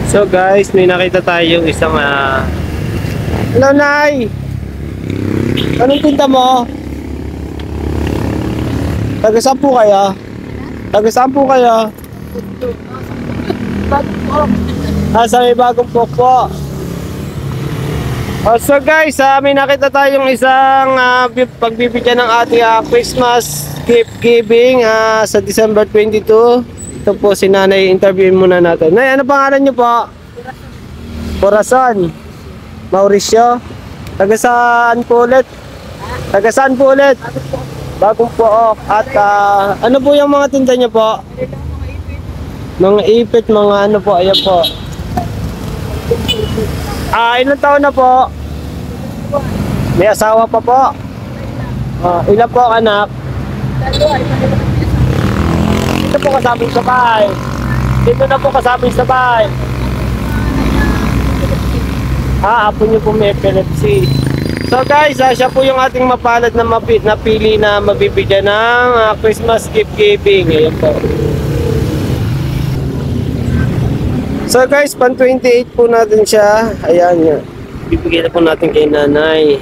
So guys, may nakita tayong isang Hello, Nay! Anong tinta mo? Taga-saan po kayo? Taga-saan po kayo? Sa may bagong pokpo. So guys, may nakita tayong isang pagbibigyan ng ating Christmas gift giving sa December 22. Ito po si Nanay, interviewin muna natin. Nay, ano pangalan niyo po? Corazon. Mauricio. Taga saan po ulit? Taga saan po ulit? Bagong Pook. At ano po yung mga tinda niyo po? Mga ipit, mga ano po, ayan po. Ilang taon na po? May asawa pa po? Ilan po anak? Dito po kasama sa bahay. Dito na po kasama sa bahay. Apo niyo po may epilepsy. So guys, siya po yung ating mapalad na napili na mabibigyan ng Christmas gift giving. Ayan po. So guys, pan 28 po natin siya. Ayan, bibigyan na po natin kay Nanay.